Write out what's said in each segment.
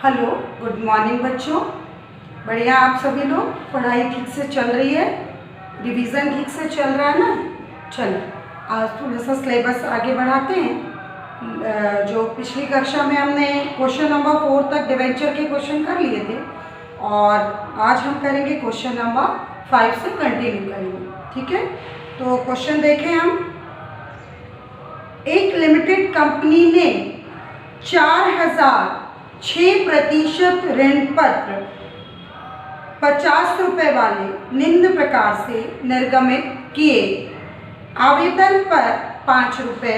Hello, good morning बच्चों। बढ़िया, आप सभी लोग पढ़ाई ठीक से चल रही है? रिवीजन ठीक से चल रहा है ना? चलो, आज थोड़ा सा सिलेबस आगे बढ़ाते हैं। जो पिछली कक्षा में हमने क्वेश्चन नंबर 4 तक डिवेंचर के क्वेश्चन कर लिए थे और आज हम करेंगे क्वेश्चन नंबर 5 से कंटिन्यू करेंगे। ठीक है, तो क्वेश्चन देखें हम। एक लिमिटेड कंपनी ने 4,006% ऋण पत्र 50 रुपये वाले निम्न प्रकार से निर्गमित किए। आवेदन पर 5 रुपये,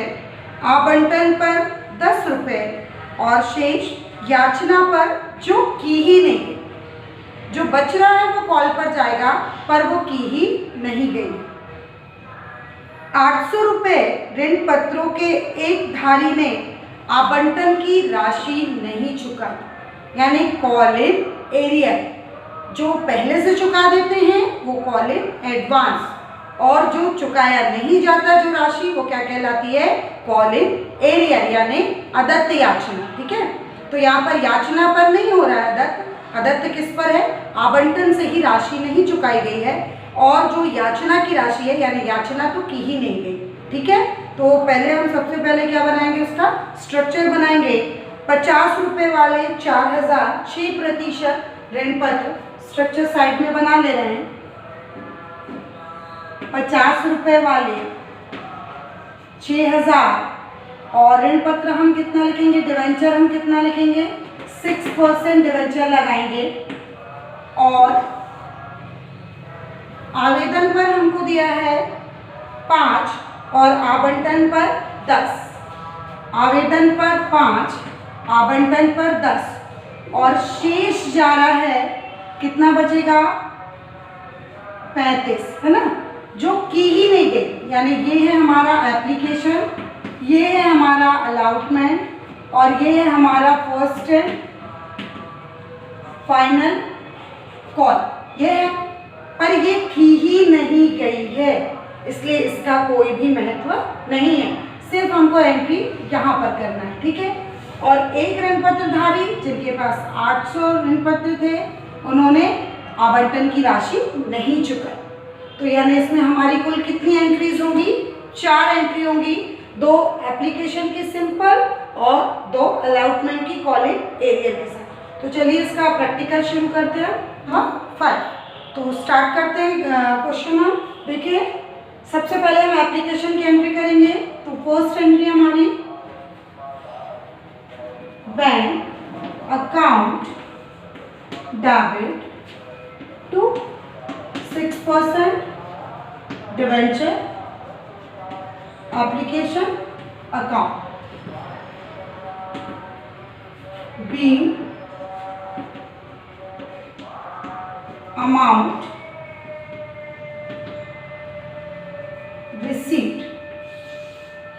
आवंटन पर 10 रुपये और शेष याचना पर जो की ही नहीं गई। जो बच रहा है वो कॉल पर जाएगा, पर वो की ही नहीं गई। 800 रुपये ऋण पत्रों के एक धारी ने आवंटन की राशि नहीं चुकाई, यानी कॉल इन एरियर। जो पहले से चुका देते हैं वो कॉल इन एडवांस, और जो चुकाया नहीं जाता जो राशि, वो क्या कहलाती है? कॉल इन एरियर, यानी अदत्त याचना। ठीक है, तो यहाँ पर याचना पर नहीं हो रहा है अदत्त। अदत्त किस पर है? आवंटन से ही राशि नहीं चुकाई गई है, और जो याचना की राशि है, यानी याचना तो की ही नहीं गई। ठीक है, तो पहले हम सबसे पहले क्या बनाएंगे? उसका स्ट्रक्चर बनाएंगे। 50 रुपये वाले 4,006% ऋण पत्र, स्ट्रक्चर साइड में बना ले रहे हैं। 50 रुपये वाले 6,000 और ऋण पत्र हम कितना लिखेंगे? डिवेंचर हम कितना लिखेंगे? 6% डिवेंचर लगाएंगे। और आवेदन पर हमको दिया है 5 और आवंटन पर 10। आवेदन पर 5, आवंटन पर 10 और शेष जा रहा है, कितना बचेगा? 35, है ना? जो की ही नहीं गई, यानी ये है हमारा एप्लीकेशन, ये है हमारा अलॉटमेंट और ये है हमारा फर्स्ट एंड फाइनल कॉल। ये है, पर ये की ही नहीं गई है, इसलिए इसका कोई भी महत्व नहीं है। सिर्फ हमको एंट्री यहाँ पर करना है। ठीक है, और एक ऋण पत्रधारी जिनके पास 800 ऋण पत्र थे, उन्होंने आवंटन की राशि नहीं चुकाई। तो यानी इसमें हमारी कुल कितनी एंट्रीज होंगी? 4 एंट्री होंगी। 2 एप्लीकेशन की सिंपल और 2 अलॉटमेंट की कॉलिंग एरियर के साथ। तो चलिए इसका प्रैक्टिकल शुरू करते हैं। हाँ, 5 तो स्टार्ट करते हैं क्वेश्चन हम। देखिए, सबसे पहले हम एप्लीकेशन की एंट्री करेंगे। तो फर्स्ट एंट्री हमारी bank account debit to 6% debenture application account being amount receipt.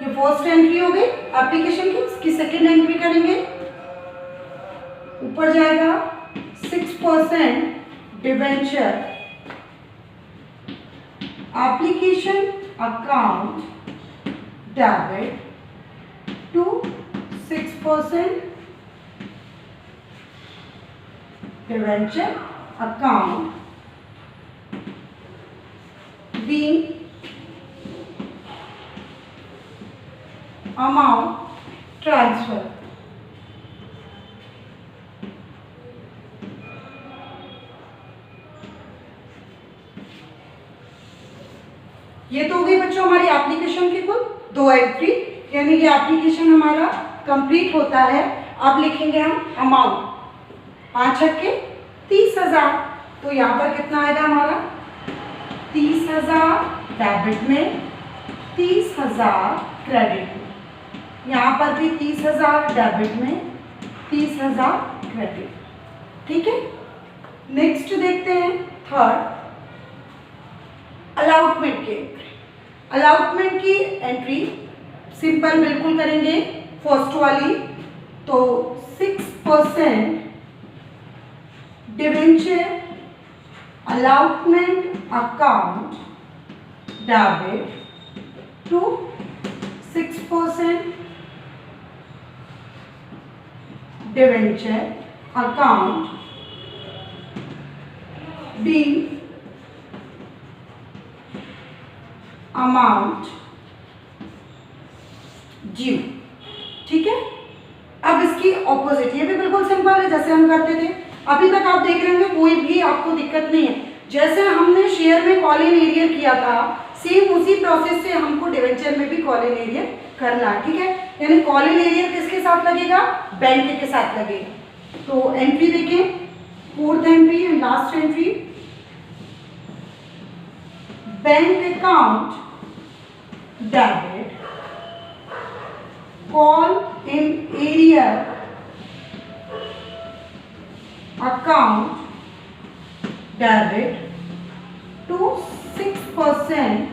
ये फर्स्ट एंट्री हो गई एप्लीकेशन की। इसकी सेकेंड एंट्री करेंगे, ऊपर जाएगा 6% debenture application account debit to 6% debenture account being amount transfer। ये तो हो गई बच्चों हमारी एप्लीकेशन की कुल 2 एंट्री, यानी ये एप्लीकेशन हमारा कंप्लीट होता है। अब लिखेंगे हम अमाउंट, 5 के 30,000। तो यहाँ पर कितना आएगा हमारा? 30,000 डेबिट में, 30,000 क्रेडिट में। यहाँ पर भी 30,000 डेबिट में, 30,000 क्रेडिट। ठीक है, नेक्स्ट देखते हैं थर्ड, अलॉटमेंट की एंट्री। अलॉटमेंट की एंट्री सिंपल बिल्कुल करेंगे, फर्स्ट वाली। तो 6% debenture allotment account debit to 6% debenture account being amount due। ठीक है, अब इसकी ऑपोजिट, ये भी बिल्कुल सिंपल है जैसे हम करते थे अभी तक। आप देख रहे होंगे कोई भी आपको दिक्कत नहीं है। जैसे हमने शेयर में कॉलिन एरियर किया था, सेम उसी प्रोसेस से हमको डिवेंचर में भी कॉलिन एरियर करना है। ठीक है, यानी कॉलिन एरियर किसके साथ लगेगा? बैंक के साथ लगेगा। तो एंट्री देखें, fourth entry and last entry, bank account debit call in arrear account debit to 6%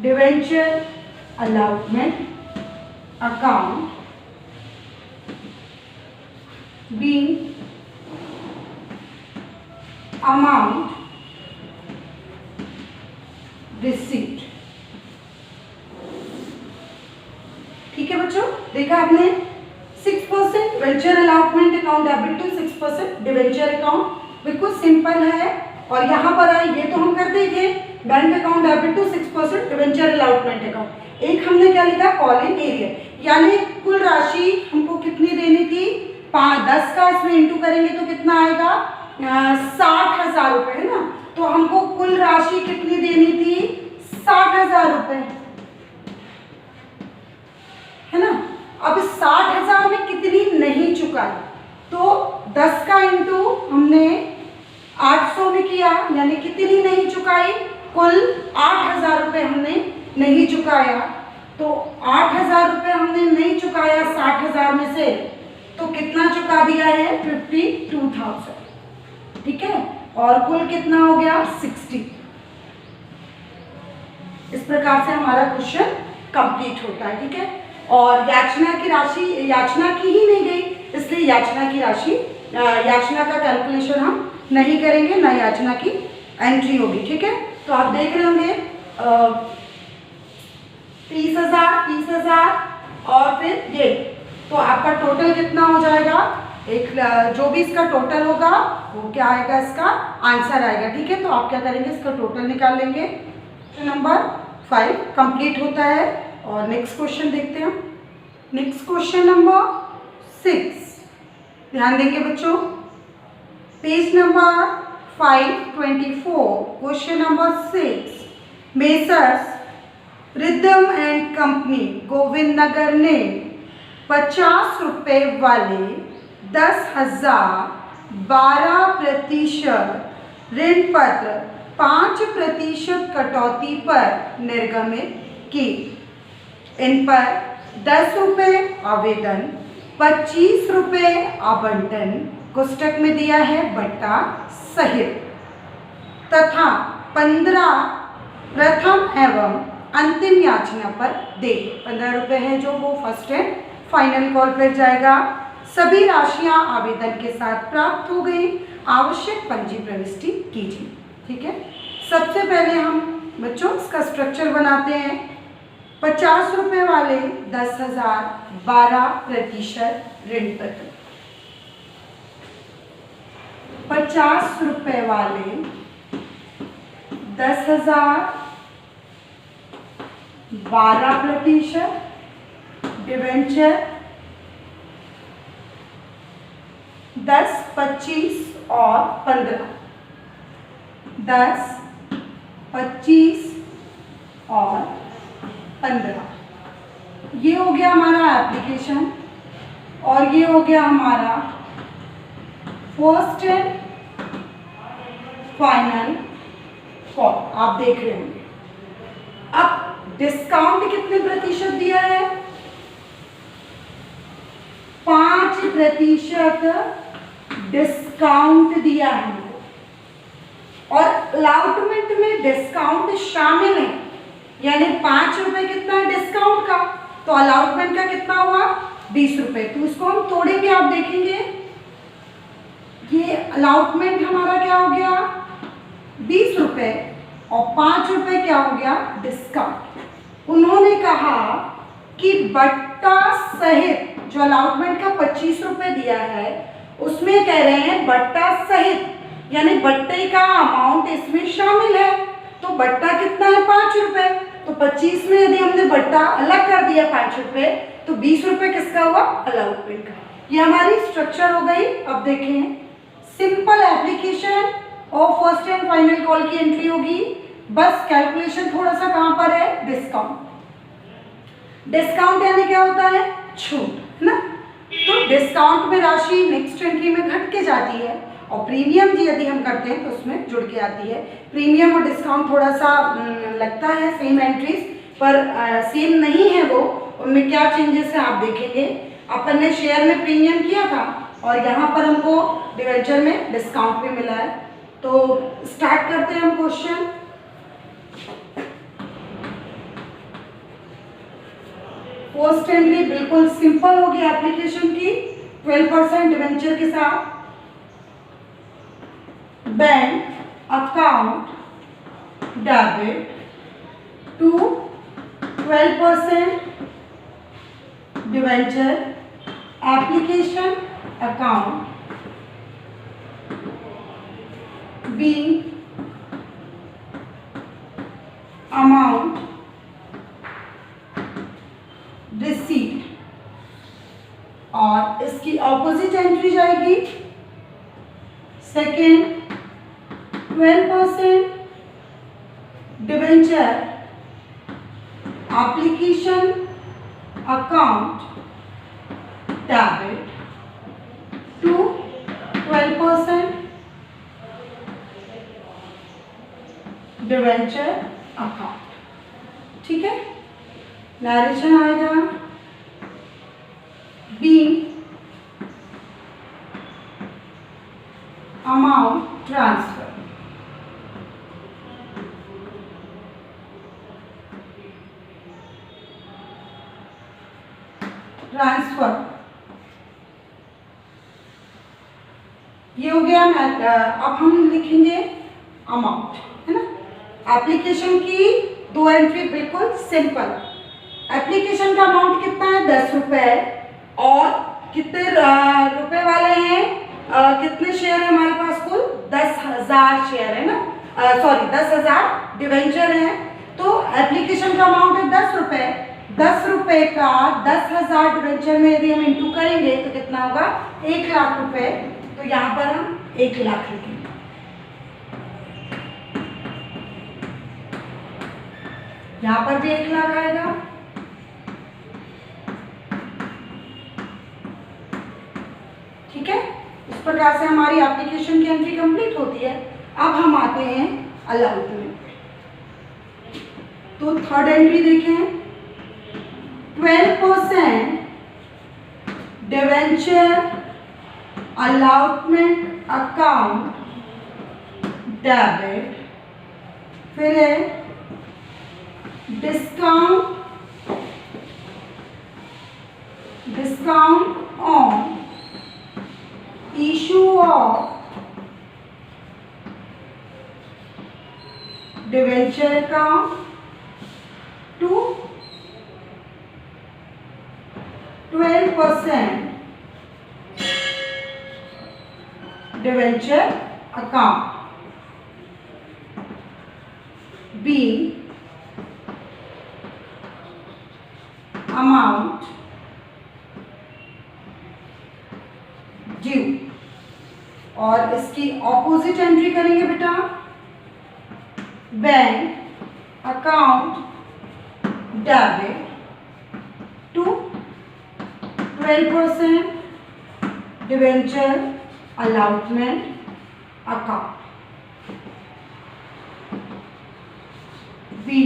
debenture allotment account being amount received। ठीक है बच्चों, देखा आपने 6% venture allotment account debit to 6% debenture account, बिल्कुल सिंपल है। और यहाँ पर आए, ये तो हम करते ही थे, bank account debit to 6% debenture allotment account. एक हमने क्या लिखा? कॉलिन एरियर, यानी कुल राशि हमको कितनी देनी थी? 10 का इसमें इंटू करेंगे तो कितना आएगा? 60,000 रुपए, है ना। तो हमको कुल राशि कितनी देनी थी? 60,000 रुपए, है ना। अब 60,000 में कितनी नहीं चुकाई, तो 10 का इंटू हमने 800 में किया, यानी कितनी नहीं चुकाई? कुल 8,000 रुपये हमने नहीं चुकाया। तो 8,000 रुपये हमने नहीं चुकाया 60,000 में से, तो कितना चुका दिया है? 52,000। ठीक है, और कुल कितना हो गया? 60। इस प्रकार से हमारा क्वेश्चन कंप्लीट होता है। ठीक है, और याचना की राशि याचना की ही नहीं गई, इसलिए याचना की राशि, याचना का कैलकुलेशन हम नहीं करेंगे, ना याचना की एंट्री होगी। ठीक है, तो आप देख रहे होंगे 30,000 और फिर ये, तो आपका टोटल कितना हो जाएगा? एक जो भी इसका टोटल होगा वो क्या आएगा? इसका आंसर आएगा। ठीक है, तो आप क्या करेंगे? इसका टोटल निकाल लेंगे। नंबर 5 कंप्लीट होता है। और नेक्स्ट क्वेश्चन देखते हैं हम। नेक्स्ट क्वेश्चन नंबर 6, ध्यान देंगे बच्चों, page number 524, question number 6। Messrs Rhythm and Company Govind Nagar ने 50 रुपये वाले 10,000 12% ऋण पत्र 5% कटौती पर निर्गमित की। इन पर 10 रुपये आवेदन, 25 रुपये आवंटन कोष्टक में दिया है बट्टा सहित, तथा 15 प्रथम एवं अंतिम याचना पर दे। 15 रुपये है जो वो फर्स्ट एंड फाइनल कॉल पर जाएगा। सभी राशियां आवेदन के साथ प्राप्त हो गई, आवश्यक पंजी प्रविष्टि कीजिए। ठीक है, सबसे पहले हम बच्चों इसका स्ट्रक्चर बनाते हैं। 50 रुपये वाले 10,000 12% ऋण पत्र, 50 रुपये वाले 10,000 12% डिवेंचर 10, 25 और 15, 10, 25 और 15, ये हो गया हमारा एप्लीकेशन और ये हो गया हमारा फर्स्ट एंड फाइनल कॉल। आप देख रहे होंगे। अब डिस्काउंट कितने प्रतिशत दिया है? 5% डिस्काउंट दिया है और अलॉटमेंट में डिस्काउंट शामिल है, यानी 5 रुपए कितना है डिस्काउंट का, तो अलॉटमेंट का कितना हुआ? 20 रुपए। तो इसको हम तोड़ेंगे, आप देखेंगे ये अलॉटमेंट हमारा क्या हो गया? 20 रुपए और 5 रुपए क्या हो गया? डिस्काउंट। उन्होंने कहा कि बट्टा सहित जो अलॉटमेंट का 25 रुपए दिया है उसमें कह रहे हैं बट्टा सहित, यानी बट्टे का अमाउंट इसमें शामिल है। तो बट्टा कितना है 5 रुपए, तो 25 में यदि हमने बट्टा अलग कर दिया 5 रुपए तो 20 रुपए किसका हुआ, अलॉटमेंट का। ये हमारी स्ट्रक्चर हो गई। अब देखें, सिंपल एप्लीकेशन और फर्स्ट एंड फाइनल कॉल की एंट्री होगी। बस कैलकुलेशन थोड़ा सा कहां पर है, डिस्काउंट। डिस्काउंट यानी क्या होता है, छूट, है ना। तो डिस्काउंट में राशि नेक्स्ट एंट्री में घट के जाती है और प्रीमियम जी यदि हम करते हैं तो उसमें जुड़ के आती है। प्रीमियम और डिस्काउंट थोड़ा सा लगता है सेम एंट्रीज, पर सेम नहीं है वो, उनमें क्या चेंजेस है आप देखेंगे। अपन ने शेयर में प्रीमियम किया था और यहाँ पर हमको डिवेंचर में डिस्काउंट भी मिला है। तो स्टार्ट करते हैं हम क्वेश्चन। फर्स्ट एंट्री बिल्कुल सिंपल होगी एप्लीकेशन की, 12% डिवेंचर के साथ। Bank account debit to 12% debenture application account being amount receipt, और इसकी ऑपोजिट एंट्री जाएगी second 12% debenture application account debit to 12% debenture account. ठीक है, नरेशन आएगा बी अमाउंट ट्रांसफर, ये हो गया। अब हम लिखेंगे अमाउंट, है ना। एप्लीकेशन की दो एंट्री बिल्कुल सिंपल। एप्लीकेशन का अमाउंट कितना है, 10 रुपए, और कितने रुपए वाले हैं, कितने शेयर है हमारे पास, कुल 10,000 शेयर है ना, सॉरी 10,000 डिवेंचर है। तो एप्लीकेशन का अमाउंट है 10 रुपए। 10 रुपए का 10,000 डिवेंचर में यदि हम इंटू करेंगे तो कितना होगा, 1 लाख रुपए। तो यहाँ पर हम 1 लाख लिखेंगे। यहाँ पर भी 1 लाख आएगा। ठीक है, इस प्रकार से हमारी एप्लीकेशन की एंट्री कंप्लीट होती है। अब हम आते हैं अलॉटमेंट पे। तो थर्ड एंट्री देखें, 12% डिवेंचर अलॉटमेंट अकाउंट डेबिट, फिर है discount on issue of debenture account to 12% debenture account being amount due, और इसकी ऑपोजिट एंट्री करेंगे बेटा, bank account debit to 12% debenture allotment account be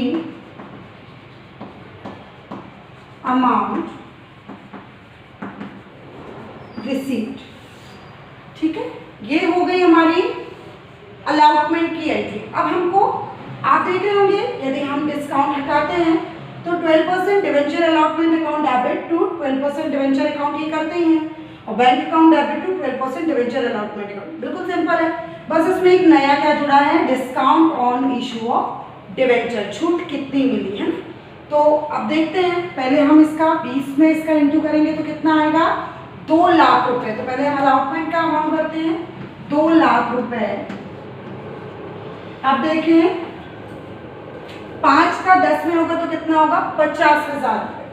amount received. ठीक है, ये हो गई हमारी अलॉटमेंट की एंट्री। अब हमको आप देख रहे होंगे, यदि हम डिस्काउंट हटाते हैं तो 12% debenture allotment account debit to 12% debenture account ये करते ही हैं, और bank account debit to 12% debenture allotment account. बिल्कुल सिंपल है, बस इसमें एक नया क्या जुड़ा है, discount on issue of debenture, छूट कितनी मिली है। तो अब देखते हैं, पहले हम इसका 20 में इसका इंटू करेंगे तो कितना आएगा, 2 लाख रुपए। तो पहले हम अलॉटमेंट का अमाउंट भरते हैं, 2 लाख रुपए। अब देखें 5 का 10 में होगा तो कितना होगा, 50,000 रुपए,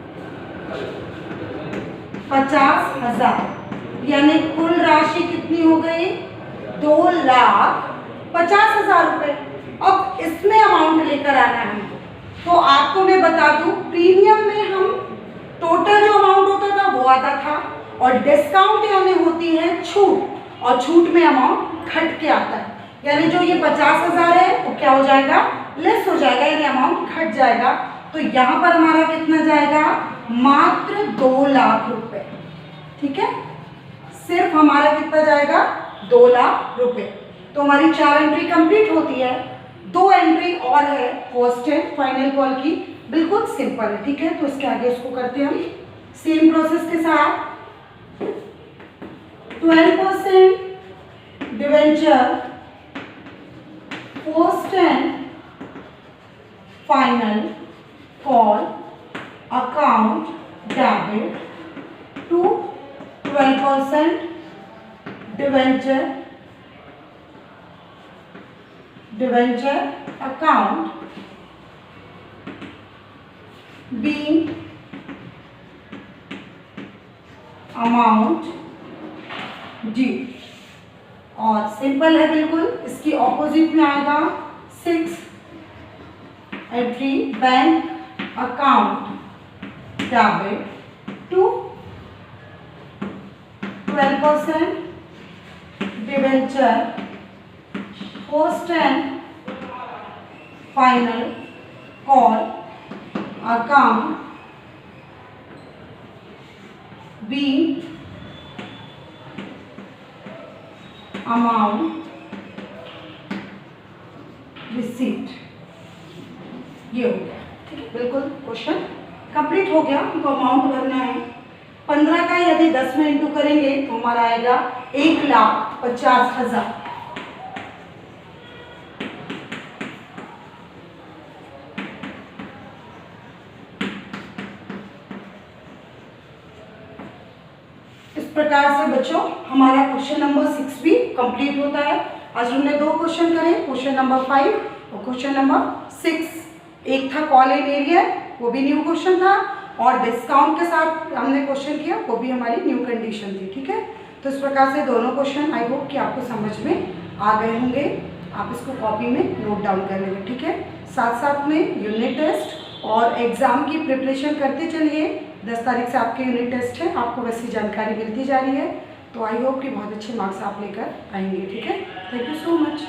50,000, यानी कुल राशि कितनी हो गई, 2,50,000 रुपए। अब इसमें अमाउंट लेकर आना है हमको। तो आपको मैं बता दूं, प्रीमियम में हम टोटल जो अमाउंट होता था वो आता था, और डिस्काउंट यानी होती है छूट, और छूट में अमाउंट घट के आता है। यानी जो ये 50,000 है वो क्या हो जाएगा, लेस हो जाएगा, यानी अमाउंट घट जाएगा। तो यहाँ पर हमारा कितना जाएगा, मात्र 2 लाख रुपए। ठीक है, सिर्फ हमारा कितना जाएगा, 2 लाख रुपए। तो हमारी 4 एंट्री कंप्लीट होती है। 2 एंट्री और है फर्स्ट एंड फाइनल कॉल की, बिल्कुल सिंपल है। ठीक है, तो इसके आगे इसको करते हैं हम सेम प्रोसेस के साथ। 12% debenture first and final call account debit to 12% debenture account being amount due. और सिंपल है बिल्कुल, इसकी ऑपोजिट में आएगा 6 entry bank account debit to 12% debenture first and final call account be amount receipt. ये हो गया। ठीक है, बिल्कुल क्वेश्चन कंप्लीट हो गया। हमको अमाउंट भरना है 15 का, यदि 10 में इंटू करेंगे तो हमारा आएगा 1,50,000। इस प्रकार से बच्चों हमारा क्वेश्चन नंबर 6 भी कंप्लीट होता है। आज हमने 2 क्वेश्चन करे, क्वेश्चन नंबर 5 और क्वेश्चन नंबर 6। एक था कॉल इन एरिया, वो भी न्यू क्वेश्चन था, और डिस्काउंट के साथ हमने क्वेश्चन किया, वो भी हमारी न्यू कंडीशन थी। ठीक है, तो इस प्रकार से दोनों क्वेश्चन आई होप कि आपको समझ में आ गए होंगे। आप इसको कॉपी में नोट डाउन कर लेंगे। ठीक है, साथ साथ में यूनिट टेस्ट और एग्ज़ाम की प्रिपरेशन करते चलिए। 10 तारीख से आपके यूनिट टेस्ट है, आपको वैसी जानकारी मिलती जा रही है। तो आई होप कि बहुत अच्छे मार्क्स आप लेकर आएंगे। ठीक है, थैंक यू सो मच।